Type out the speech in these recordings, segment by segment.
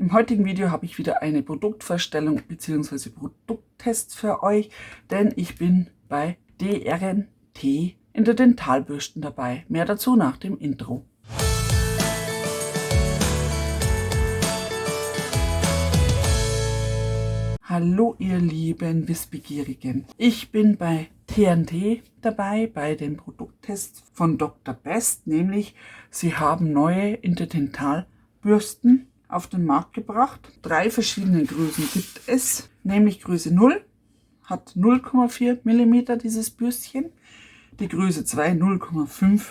Im heutigen Video habe ich wieder eine Produktvorstellung bzw. Produkttest für euch, denn ich bin bei DRNT in der Dentalbürsten dabei. Mehr dazu nach dem Intro. Hallo ihr lieben Wissbegierigen. Ich bin bei TNT dabei, bei dem Produkttest von Dr. Best, nämlich sie haben neue Interdentalbürsten auf den Markt gebracht. 3 verschiedene Größen gibt es, nämlich Größe 0 hat 0,4 mm dieses Bürstchen, die Größe 2 0,5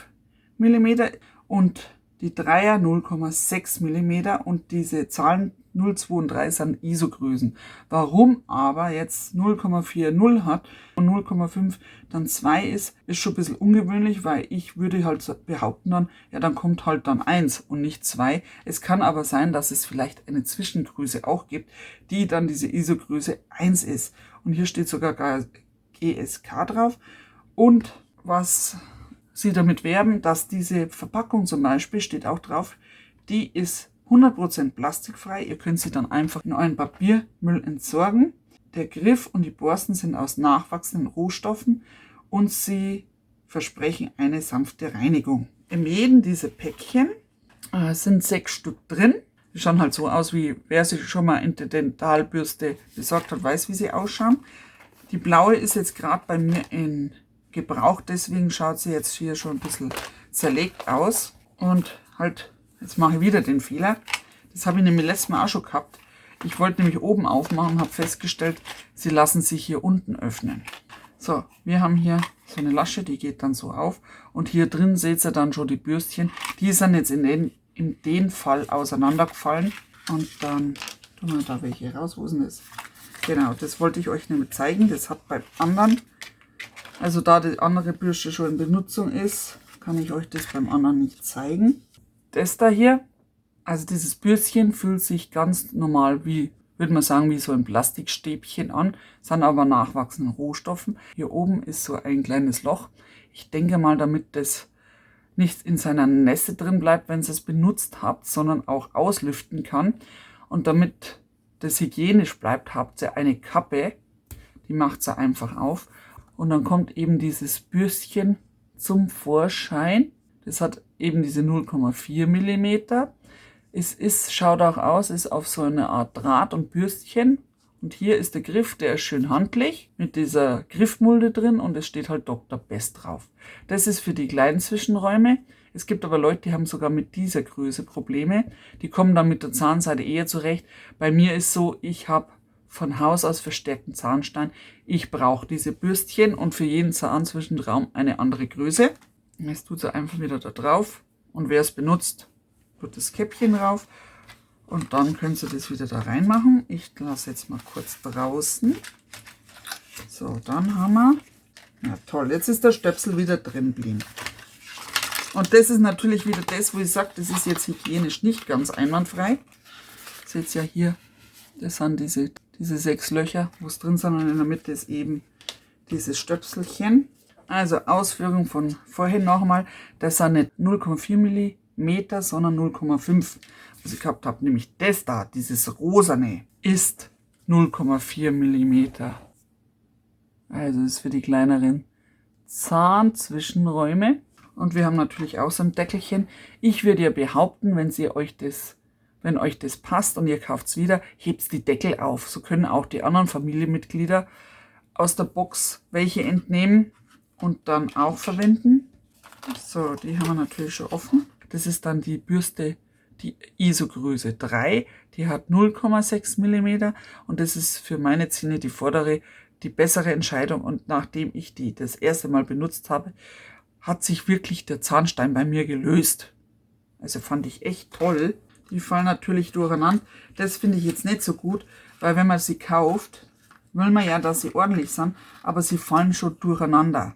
mm und die 3er 0,6 mm und diese Zahlen 0, 2 und 3 sind ISO-Größen. Warum aber jetzt 0,40 hat und 0,5 dann 2 ist schon ein bisschen ungewöhnlich, weil ich würde halt behaupten dann, ja dann kommt halt dann 1 und nicht 2. Es kann aber sein, dass es vielleicht eine Zwischengröße auch gibt, die dann diese ISO-Größe 1 ist. Und hier steht sogar GSK drauf. Und was sie damit werben, dass diese Verpackung zum Beispiel, steht auch drauf, die ist 100% plastikfrei. Ihr könnt sie dann einfach in euren Papiermüll entsorgen. Der Griff und die Borsten sind aus nachwachsenden Rohstoffen und sie versprechen eine sanfte Reinigung. In jedem dieser Päckchen sind 6 Stück drin. Die schauen halt so aus, wie wer sich schon mal eine Dentalbürste besorgt hat, weiß, wie sie ausschauen. Die blaue ist jetzt gerade bei mir in Gebrauch, deswegen schaut sie jetzt hier schon ein bisschen zerlegt aus. Und halt, jetzt mache ich wieder den Fehler. Das habe ich nämlich letztes Mal auch schon gehabt. Ich wollte nämlich oben aufmachen und habe festgestellt, sie lassen sich hier unten öffnen. So, wir haben hier so eine Lasche, die geht dann so auf. Und hier drin seht ihr dann schon die Bürstchen. Die sind jetzt in den Fall auseinandergefallen. Und dann tun wir da welche raus. Wo ist denn das? Genau, das wollte ich euch nämlich zeigen. Das hat beim anderen, also da die andere Bürste schon in Benutzung ist, kann ich euch das beim anderen nicht zeigen. Das da hier, also dieses Bürstchen fühlt sich ganz normal wie, würde man sagen, wie so ein Plastikstäbchen an, sind aber nachwachsenden Rohstoffen. Hier oben ist so ein kleines Loch. Ich denke mal, damit das nicht in seiner Nässe drin bleibt, wenn ihr es benutzt habt, sondern auch auslüften kann. Und damit das hygienisch bleibt, habt ihr eine Kappe, die macht ihr einfach auf. Und dann kommt eben dieses Bürstchen zum Vorschein. Das hat eben diese 0,4 mm. Es ist, schaut auch aus, ist auf so eine Art Draht und Bürstchen. Und hier ist der Griff, der ist schön handlich mit dieser Griffmulde drin und es steht halt Dr. Best drauf. Das ist für die kleinen Zwischenräume. Es gibt aber Leute, die haben sogar mit dieser Größe Probleme. Die kommen dann mit der Zahnseide eher zurecht. Bei mir ist so, ich habe von Haus aus verstärkten Zahnstein. Ich brauche diese Bürstchen und für jeden Zahnzwischenraum eine andere Größe. Jetzt tut sie einfach wieder da drauf und wer es benutzt, tut das Käppchen drauf und dann könnt ihr das wieder da reinmachen. Ich lasse jetzt mal kurz draußen. So, dann haben wir, ja toll, jetzt ist der Stöpsel wieder drin blieb. Und das ist natürlich wieder das, wo ich sage, das ist jetzt hygienisch nicht ganz einwandfrei. Seht ihr ja hier, das sind diese 6 Löcher, wo es drin sind und in der Mitte ist eben dieses Stöpselchen. Also Ausführung von vorhin nochmal, das sind nicht 0,4 mm, sondern 0,5. Was ich gehabt habe, nämlich das da, dieses rosane, ist 0,4 mm. Also ist für die kleineren Zahnzwischenräume. Und wir haben natürlich auch so ein Deckelchen. Ich würde ja behaupten, wenn euch das passt und ihr kauft es wieder, hebt die Deckel auf. So können auch die anderen Familienmitglieder aus der Box welche entnehmen und dann auch verwenden. So, die haben wir natürlich schon offen. Das ist dann die Bürste, die ISO-Größe 3. Die hat 0,6 mm und das ist für meine Zähne die vordere, die bessere Entscheidung. Und nachdem ich die das erste Mal benutzt habe, hat sich wirklich der Zahnstein bei mir gelöst. Also fand ich echt toll. Die fallen natürlich durcheinander. Das finde ich jetzt nicht so gut, weil wenn man sie kauft, will man ja, dass sie ordentlich sind, aber sie fallen schon durcheinander.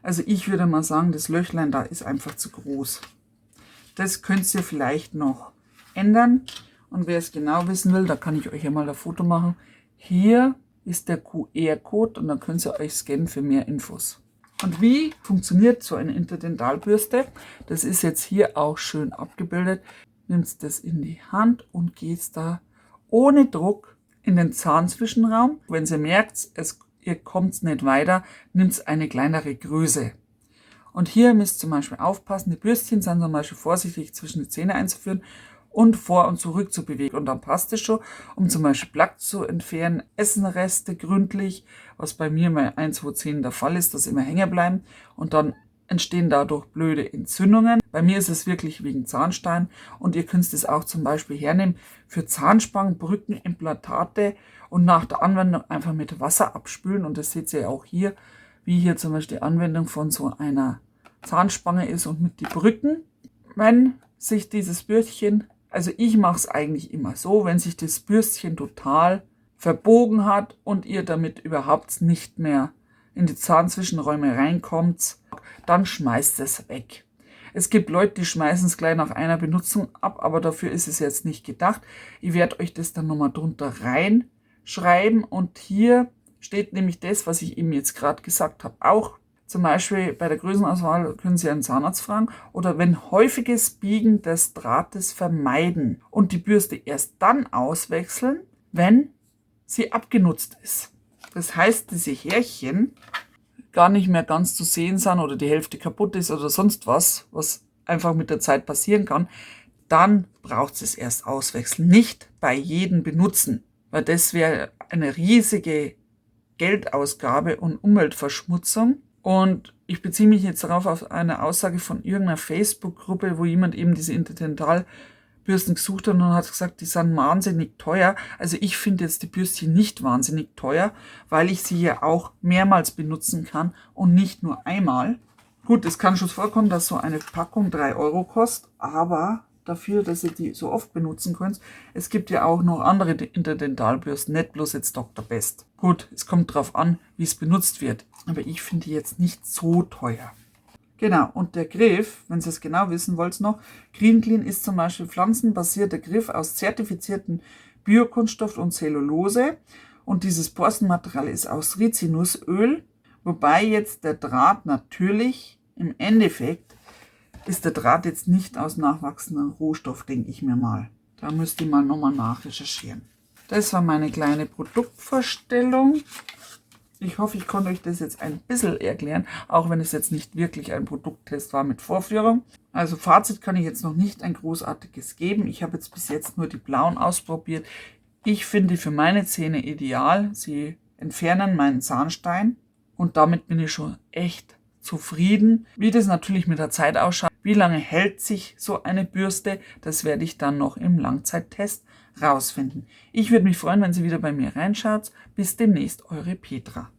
Also ich würde mal sagen, das Löchlein da ist einfach zu groß. Das könnt ihr vielleicht noch ändern. Und wer es genau wissen will, da kann ich euch ja mal ein Foto machen. Hier ist der QR-Code und dann könnt ihr euch scannen für mehr Infos. Und wie funktioniert so eine Interdentalbürste? Das ist jetzt hier auch schön abgebildet. nimmst das in die Hand und gehst da ohne Druck in den Zahnzwischenraum. Wenn ihr merkt, ihr kommt nicht weiter, nimmt eine kleinere Größe. Und hier müsst ihr zum Beispiel aufpassen, die Bürstchen sind zum Beispiel vorsichtig zwischen die Zähne einzuführen und vor und zurück zu bewegen. Und dann passt es schon, um zum Beispiel Plaque zu entfernen, Essenreste gründlich, was bei mir bei 1, 2 Zähnen der Fall ist, dass sie immer hängen bleiben und dann entstehen dadurch blöde Entzündungen. Bei mir ist es wirklich wegen Zahnstein und ihr könnt es auch zum Beispiel hernehmen für Zahnspangen, Brücken, Implantate und nach der Anwendung einfach mit Wasser abspülen. Und das seht ihr ja auch hier, wie hier zum Beispiel die Anwendung von so einer Zahnspange ist und mit die Brücken. Wenn sich dieses Bürstchen, also ich mache es eigentlich immer so, wenn sich das Bürstchen total verbogen hat und ihr damit überhaupt nicht mehr in die Zahnzwischenräume reinkommt, dann schmeißt es weg. Es gibt Leute, die schmeißen es gleich nach einer Benutzung ab, aber dafür ist es jetzt nicht gedacht. Ich werde euch das dann nochmal drunter reinschreiben und hier steht nämlich das, was ich eben jetzt gerade gesagt habe. Auch zum Beispiel bei der Größenauswahl können Sie einen Zahnarzt fragen oder wenn häufiges Biegen des Drahtes vermeiden und die Bürste erst dann auswechseln, wenn sie abgenutzt ist. Das heißt, diese Härchen gar nicht mehr ganz zu sehen sind oder die Hälfte kaputt ist oder sonst was einfach mit der Zeit passieren kann, dann braucht es erst auswechseln. Nicht bei jedem benutzen, weil das wäre eine riesige Geldausgabe und Umweltverschmutzung. Und ich beziehe mich jetzt darauf auf eine Aussage von irgendeiner Facebook-Gruppe, wo jemand eben diese Interdentalbürsten gesucht hat und hat gesagt, die sind wahnsinnig teuer. Also ich finde jetzt die Bürstchen nicht wahnsinnig teuer, weil ich sie ja auch mehrmals benutzen kann und nicht nur einmal. Gut, es kann schon vorkommen, dass so eine Packung 3 Euro kostet, aber dafür, dass ihr die so oft benutzen könnt, es gibt ja auch noch andere Interdentalbürsten, nicht bloß jetzt Dr. Best. Gut, es kommt drauf an, wie es benutzt wird, aber ich finde die jetzt nicht so teuer. Genau, und der Griff, wenn ihr es genau wissen wollt noch, Green Clean ist zum Beispiel pflanzenbasierter Griff aus zertifizierten Biokunststoff und Zellulose und dieses Borstenmaterial ist aus Rizinusöl, wobei jetzt der Draht natürlich im Endeffekt ist der Draht jetzt nicht aus nachwachsendem Rohstoff, denke ich mir mal. Da müsst ihr mal nochmal nachrecherchieren. Das war meine kleine Produktvorstellung. Ich hoffe, ich konnte euch das jetzt ein bisschen erklären, auch wenn es jetzt nicht wirklich ein Produkttest war mit Vorführung. Also Fazit kann ich jetzt noch nicht ein großartiges geben. Ich habe jetzt bis jetzt nur die blauen ausprobiert. Ich finde für meine Zähne ideal. Sie entfernen meinen Zahnstein und damit bin ich schon echt zufrieden. Wie das natürlich mit der Zeit ausschaut, wie lange hält sich so eine Bürste, das werde ich dann noch im Langzeittest rausfinden. Ich würde mich freuen, wenn Sie wieder bei mir reinschaut. Bis demnächst, eure Petra.